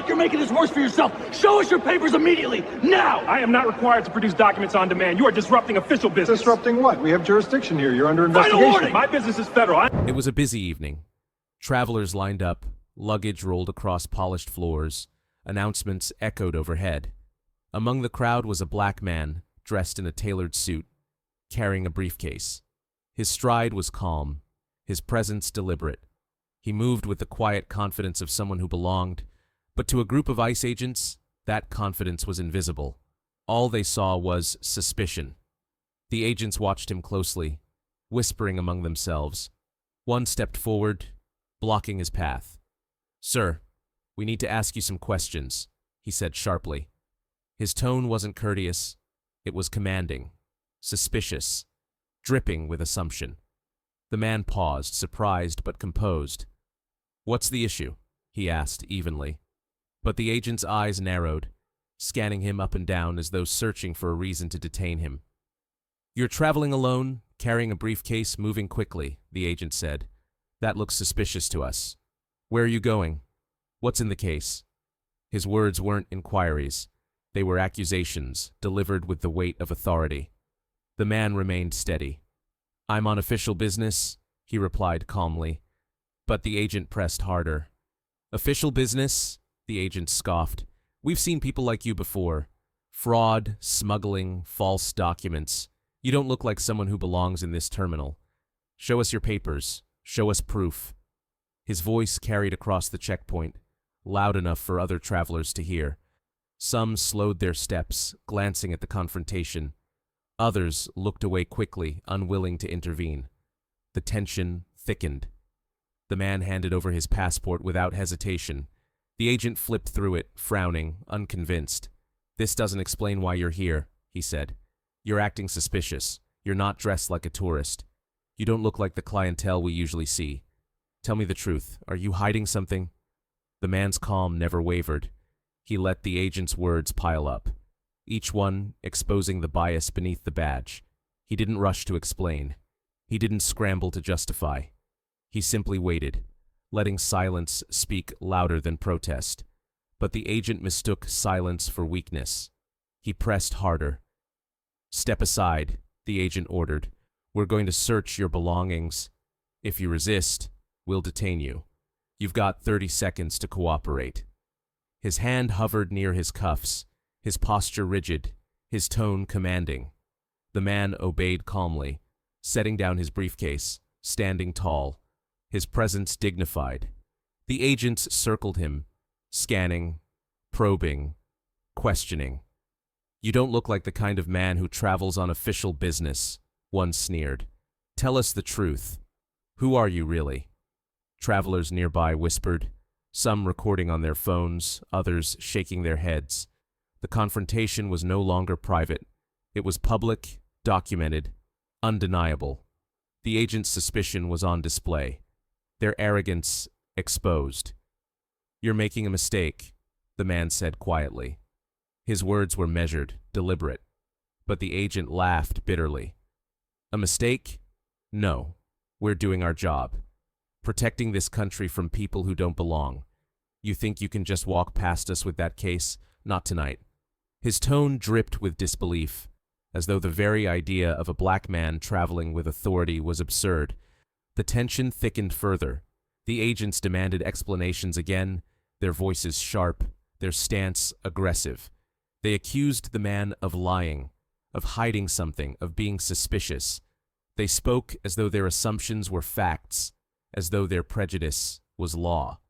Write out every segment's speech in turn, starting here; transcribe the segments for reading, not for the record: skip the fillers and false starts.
you're making this worse for yourself. Show us your papers immediately, now! I am not required to produce documents on demand. You are disrupting official business. Disrupting what? We have jurisdiction here. You're under investigation. Final warning! My business is federal. It was a busy evening. Travelers lined up, luggage rolled across polished floors, announcements echoed overhead. Among the crowd was a black man, dressed in a tailored suit, carrying a briefcase. His stride was calm, his presence deliberate. He moved with the quiet confidence of someone who belonged, but to a group of ICE agents, that confidence was invisible. All they saw was suspicion. The agents watched him closely, whispering among themselves. One stepped forward, blocking his path. "Sir, we need to ask you some questions," he said sharply. His tone wasn't courteous, it was commanding, suspicious, dripping with assumption. The man paused, surprised but composed. "What's the issue?" he asked evenly. But the agent's eyes narrowed, scanning him up and down as though searching for a reason to detain him. "You're traveling alone, carrying a briefcase, moving quickly," the agent said. "That looks suspicious to us. Where are you going? What's in the case?" His words weren't inquiries. They were accusations, delivered with the weight of authority. The man remained steady. "I'm on official business," he replied calmly. But the agent pressed harder. "Official business?" the agent scoffed. "We've seen people like you before. Fraud, smuggling, false documents. You don't look like someone who belongs in this terminal. Show us your papers. Show us proof." His voice carried across the checkpoint, loud enough for other travelers to hear. Some slowed their steps, glancing at the confrontation. Others looked away quickly, unwilling to intervene. The tension thickened. The man handed over his passport without hesitation. The agent flipped through it, frowning, unconvinced. "This doesn't explain why you're here," he said. "You're acting suspicious. You're not dressed like a tourist. You don't look like the clientele we usually see. Tell me the truth. Are you hiding something?" The man's calm never wavered. He let the agent's words pile up, each one exposing the bias beneath the badge. He didn't rush to explain. He didn't scramble to justify. He simply waited, letting silence speak louder than protest. But the agent mistook silence for weakness. He pressed harder. "Step aside," the agent ordered. "We're going to search your belongings. If you resist, we'll detain you. You've got 30 seconds to cooperate." His hand hovered near his cuffs, his posture rigid, his tone commanding. The man obeyed calmly, setting down his briefcase, standing tall, his presence dignified. The agents circled him, scanning, probing, questioning. "You don't look like the kind of man who travels on official business," one sneered. "Tell us the truth. Who are you really?" Travelers nearby whispered, some recording on their phones, others shaking their heads. The confrontation was no longer private. It was public, documented, undeniable. The agent's suspicion was on display, their arrogance exposed. "You're making a mistake," the man said quietly. His words were measured, deliberate, but the agent laughed bitterly. "A mistake? No. We're doing our job. Protecting this country from people who don't belong. You think you can just walk past us with that case? Not tonight." His tone dripped with disbelief, as though the very idea of a black man traveling with authority was absurd. The tension thickened further. The agents demanded explanations again, their voices sharp, their stance aggressive. They accused the man of lying, of hiding something, of being suspicious. They spoke as though their assumptions were facts, as though their prejudice was law.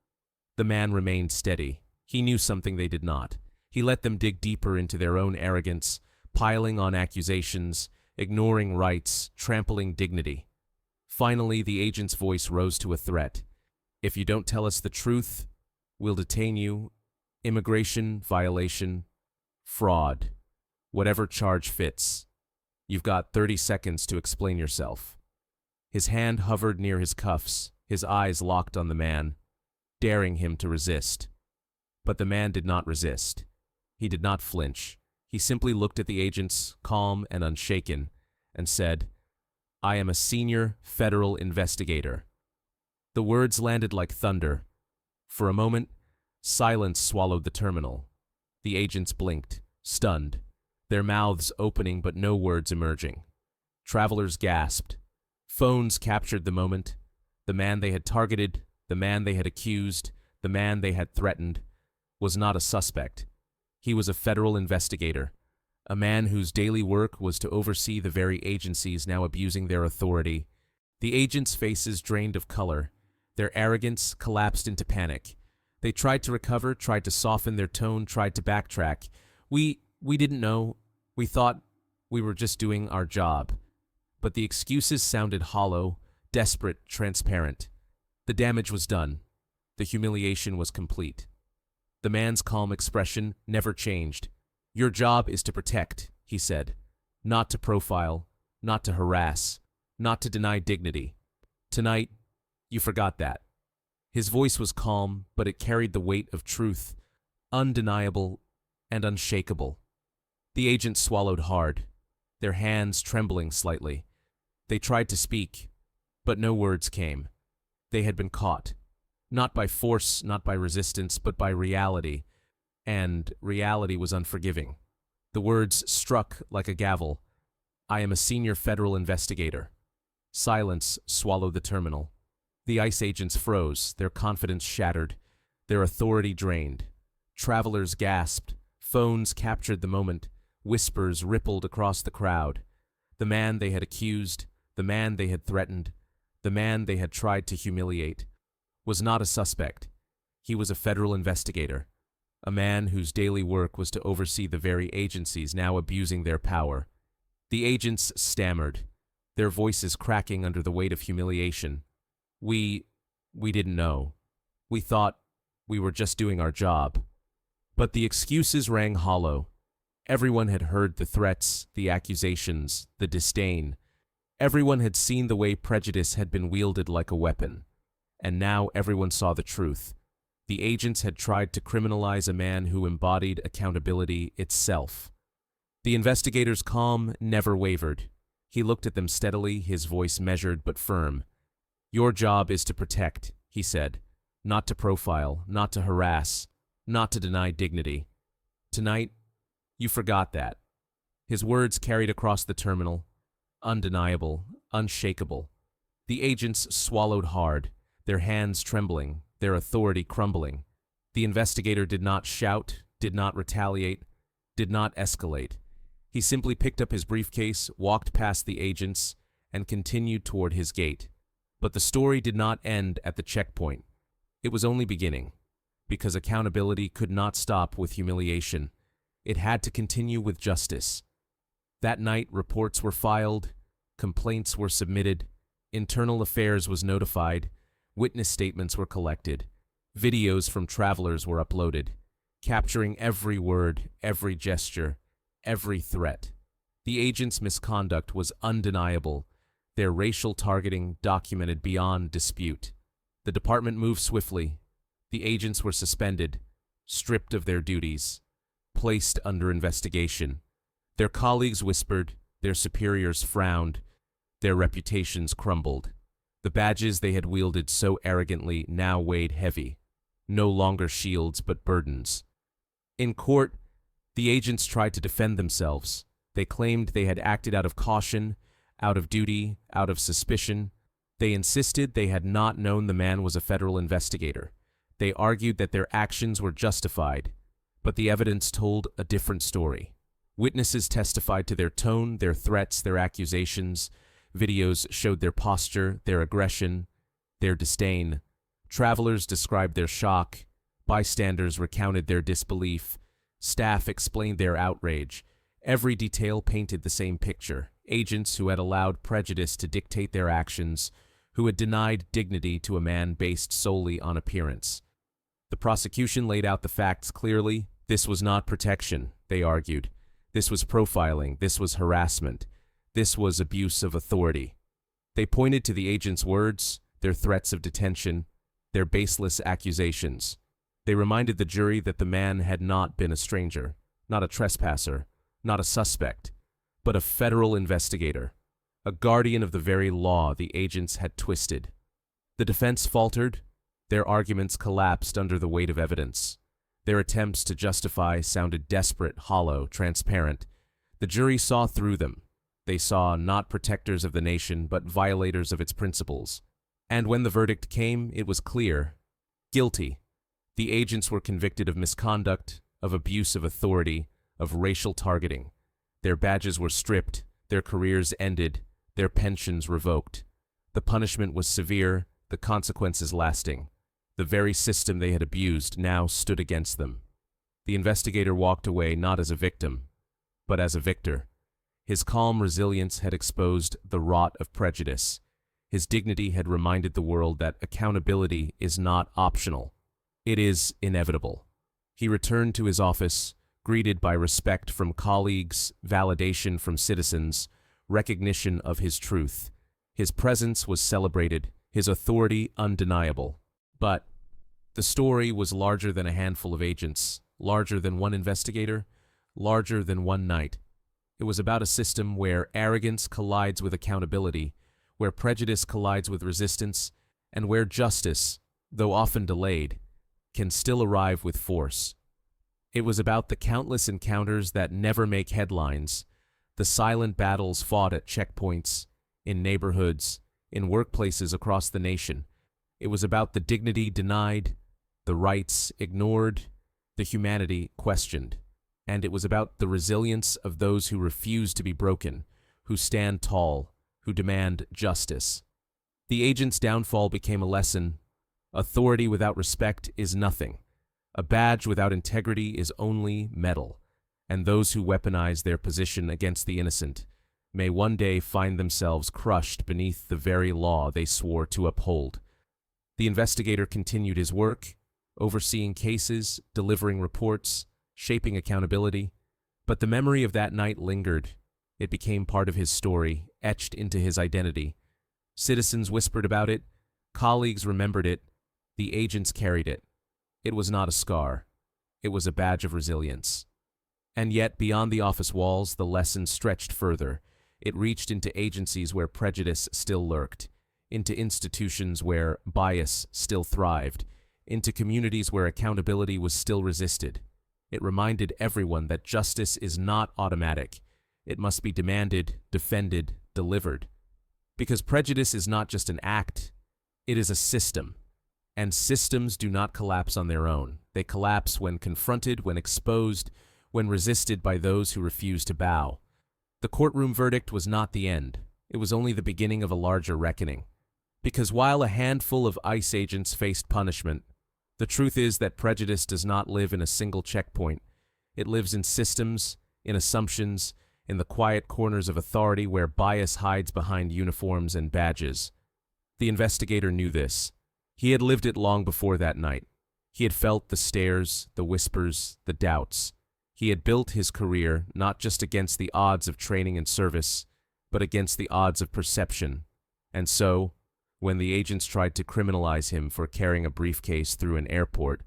The man remained steady. He knew something they did not. He let them dig deeper into their own arrogance, piling on accusations, ignoring rights, trampling dignity. Finally, the agent's voice rose to a threat. "If you don't tell us the truth, we'll detain you. Immigration violation, fraud, whatever charge fits. You've got 30 seconds to explain yourself." His hand hovered near his cuffs, his eyes locked on the man, daring him to resist. But the man did not resist. He did not flinch. He simply looked at the agents, calm and unshaken, and said, "I am a senior federal investigator." The words landed like thunder. For a moment, Silence swallowed the terminal. The agents blinked, stunned, their mouths opening but no words emerging. Travelers gasped. Phones captured the moment. The man they had targeted, the man they had accused, the man they had threatened, was not a suspect. He was a federal investigator, a man whose daily work was to oversee the very agencies now abusing their authority. The agents' faces drained of color. Their arrogance collapsed into panic. They tried to recover, tried to soften their tone, tried to backtrack. We didn't know. We thought we were just doing our job. But the excuses sounded hollow, desperate, transparent. The damage was done. The humiliation was complete. The man's calm expression never changed. "Your job is to protect," he said. "Not to profile, not to harass, not to deny dignity. Tonight, you forgot that." His voice was calm, but it carried the weight of truth, undeniable and unshakable. The agents swallowed hard, their hands trembling slightly. They tried to speak, but no words came. They had been caught, not by force, not by resistance, but by reality, and reality was unforgiving. The words struck like a gavel. "I am a senior federal investigator." Silence swallowed the terminal. The ICE agents froze, their confidence shattered, their authority drained. Travelers gasped, phones captured the moment, whispers rippled across the crowd. The man they had accused, the man they had threatened, the man they had tried to humiliate, was not a suspect. He was a federal investigator, a man whose daily work was to oversee the very agencies now abusing their power. The agents stammered, their voices cracking under the weight of humiliation. We didn't know. We thought we were just doing our job." But the excuses rang hollow. Everyone had heard the threats, the accusations, the disdain. Everyone had seen the way prejudice had been wielded like a weapon. And now everyone saw the truth. The agents had tried to criminalize a man who embodied accountability itself. The investigator's calm never wavered. He looked at them steadily, his voice measured but firm. "Your job is to protect," he said, "not to profile, not to harass, not to deny dignity. Tonight, you forgot that." His words carried across the terminal, undeniable, unshakable. The agents swallowed hard, their hands trembling, their authority crumbling. The investigator did not shout, did not retaliate, did not escalate. He simply picked up his briefcase, walked past the agents, and continued toward his gate. But the story did not end at the checkpoint. It was only beginning, because accountability could not stop with humiliation. It had to continue with justice. That night, reports were filed, complaints were submitted, internal affairs was notified, witness statements were collected, videos from travelers were uploaded, capturing every word, every gesture, every threat. The agents' misconduct was undeniable, their racial targeting documented beyond dispute. The department moved swiftly. The agents were suspended, stripped of their duties, placed under investigation. Their colleagues whispered, their superiors frowned, their reputations crumbled. The badges they had wielded so arrogantly now weighed heavy, no longer shields but burdens. In court, the agents tried to defend themselves. They claimed they had acted out of caution, out of duty, out of suspicion. They insisted they had not known the man was a federal investigator. They argued that their actions were justified, but the evidence told a different story. Witnesses testified to their tone, their threats, their accusations. Videos showed their posture, their aggression, their disdain. Travelers described their shock. Bystanders recounted their disbelief. Staff explained their outrage. Every detail painted the same picture. Agents who had allowed prejudice to dictate their actions, who had denied dignity to a man based solely on appearance. The prosecution laid out the facts clearly. This was not protection, they argued. This was profiling. This was harassment. This was abuse of authority. They pointed to the agents' words, their threats of detention, their baseless accusations. They reminded the jury that the man had not been a stranger, not a trespasser, not a suspect, but a federal investigator, a guardian of the very law the agents had twisted. The defense faltered, Their arguments collapsed under the weight of evidence. Their attempts to justify sounded desperate, hollow, transparent. The jury saw through them. They saw not protectors of the nation, but violators of its principles. And when the verdict came, it was clear. Guilty. The agents were convicted of misconduct, of abuse of authority, of racial targeting. Their badges were stripped, their careers ended, their pensions revoked. The punishment was severe, the consequences lasting. The very system they had abused now stood against them. The investigator walked away not as a victim, but as a victor. His calm resilience had exposed the rot of prejudice. His dignity had reminded the world that accountability is not optional. It is inevitable. He returned to his office, greeted by respect from colleagues, validation from citizens, recognition of his truth. His presence was celebrated, his authority undeniable. But the story was larger than a handful of agents, larger than one investigator, larger than one night. It was about a system where arrogance collides with accountability, where prejudice collides with resistance, and where justice, though often delayed, can still arrive with force. It was about the countless encounters that never make headlines, the silent battles fought at checkpoints, in neighborhoods, in workplaces across the nation. It was about the dignity denied, the rights ignored, the humanity questioned. And it was about the resilience of those who refuse to be broken, who stand tall, who demand justice. The agent's downfall became a lesson. Authority without respect is nothing. A badge without integrity is only metal. And those who weaponize their position against the innocent may one day find themselves crushed beneath the very law they swore to uphold. The investigator continued his work, overseeing cases, delivering reports, shaping accountability. But the memory of that night lingered. It became part of his story, etched into his identity. Citizens whispered about it, colleagues remembered it, the agents carried it. It was not a scar. It was a badge of resilience. And yet, beyond the office walls, the lesson stretched further. It reached into agencies where prejudice still lurked, into institutions where bias still thrived, into communities where accountability was still resisted. It reminded everyone that justice is not automatic. It must be demanded, defended, delivered. Because prejudice is not just an act, it is a system. And systems do not collapse on their own. They collapse when confronted, when exposed, when resisted by those who refuse to bow. The courtroom verdict was not the end. It was only the beginning of a larger reckoning. Because while a handful of ICE agents faced punishment, the truth is that prejudice does not live in a single checkpoint. It lives in systems, in assumptions, in the quiet corners of authority where bias hides behind uniforms and badges. The investigator knew this. He had lived it long before that night. He had felt the stares, the whispers, the doubts. He had built his career not just against the odds of training and service, but against the odds of perception. And so, when the agents tried to criminalize him for carrying a briefcase through an airport,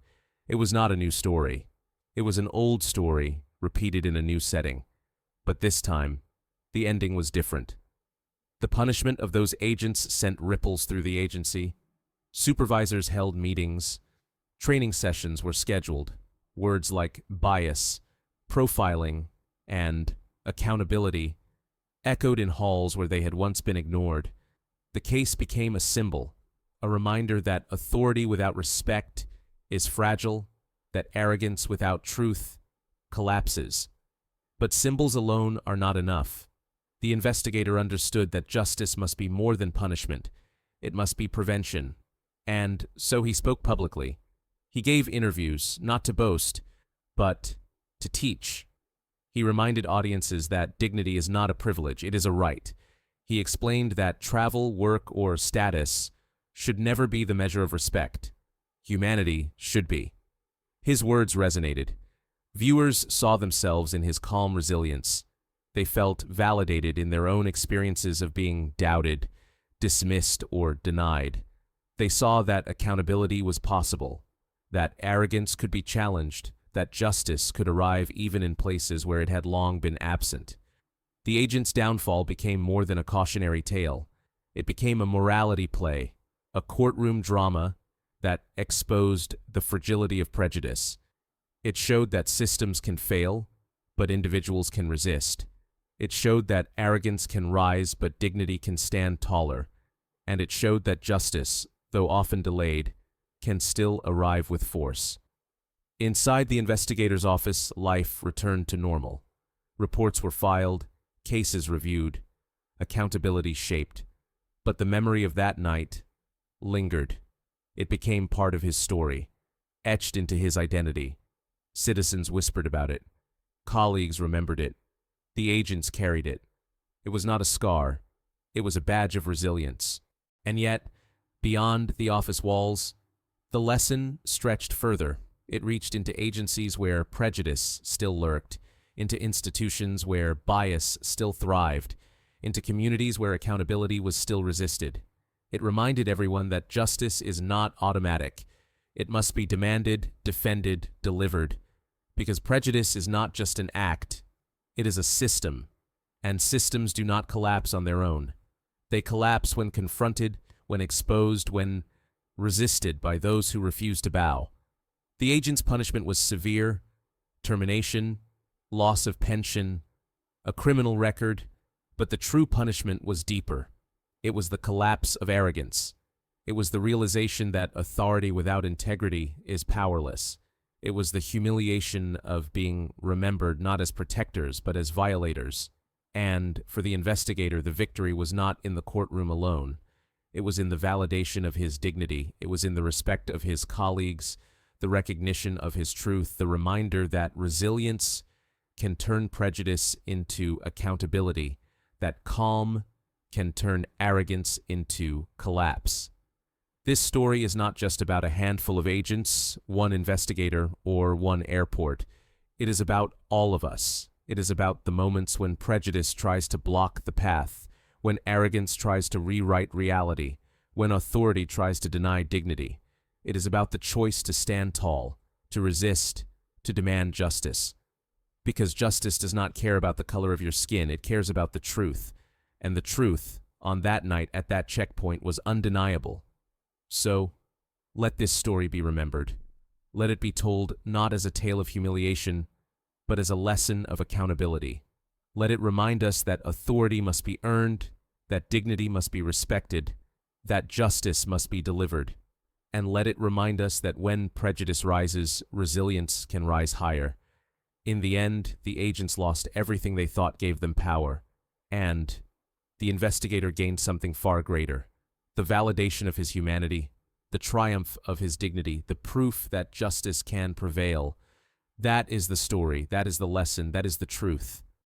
it was not a new story. It was an old story, repeated in a new setting. But this time, the ending was different. The punishment of those agents sent ripples through the agency. Supervisors held meetings. Training sessions were scheduled. Words like bias, profiling, and accountability echoed in halls where they had once been ignored. The case became a symbol, a reminder that authority without respect is fragile, that arrogance without truth collapses. But symbols alone are not enough. The investigator understood that justice must be more than punishment. It must be prevention. And so he spoke publicly. He gave interviews, not to boast, but to teach. He reminded audiences that dignity is not a privilege, it is a right. He explained that travel, work, or status should never be the measure of respect. Humanity should be. His words resonated. Viewers saw themselves in his calm resilience. They felt validated in their own experiences of being doubted, dismissed, or denied. They saw that accountability was possible, that arrogance could be challenged, that justice could arrive even in places where it had long been absent. The agent's downfall became more than a cautionary tale. It became a morality play, a courtroom drama that exposed the fragility of prejudice. It showed that systems can fail, but individuals can resist. It showed that arrogance can rise, but dignity can stand taller. And it showed that justice, though often delayed, can still arrive with force. Inside the investigator's office, life returned to normal. Reports were filed, cases reviewed, accountability shaped. But the memory of that night lingered. It became part of his story, etched into his identity. Citizens whispered about it. Colleagues remembered it. The agents carried it. It was not a scar. It was a badge of resilience. And yet, beyond the office walls, the lesson stretched further. It reached into agencies where prejudice still lurked, into institutions where bias still thrived, into communities where accountability was still resisted. It reminded everyone that justice is not automatic. It must be demanded, defended, delivered. Because prejudice is not just an act, it is a system. And systems do not collapse on their own. They collapse when confronted, when exposed, when resisted by those who refuse to bow. The agent's punishment was severe: termination, loss of pension, a criminal record, but the true punishment was deeper. It was the collapse of arrogance. It was the realization that authority without integrity is powerless. It was the humiliation of being remembered not as protectors but as violators. And for the investigator, the victory was not in the courtroom alone. It was in the validation of his dignity. It was in the respect of his colleagues, the recognition of his truth, the reminder that resilience can turn prejudice into accountability, that calm can turn arrogance into collapse. This story is not just about a handful of agents, one investigator, or one airport. It is about all of us. It is about the moments when prejudice tries to block the path, when arrogance tries to rewrite reality, when authority tries to deny dignity. It is about the choice to stand tall, to resist, to demand justice. Because justice does not care about the color of your skin, it cares about the truth. And the truth, on that night at that checkpoint, was undeniable. So, let this story be remembered. Let it be told not as a tale of humiliation, but as a lesson of accountability. Let it remind us that authority must be earned, that dignity must be respected, that justice must be delivered. And let it remind us that when prejudice rises, resilience can rise higher. In the end, the agents lost everything they thought gave them power, and the investigator gained something far greater: the validation of his humanity, the triumph of his dignity, the proof that justice can prevail. That is the story, that is the lesson, that is the truth.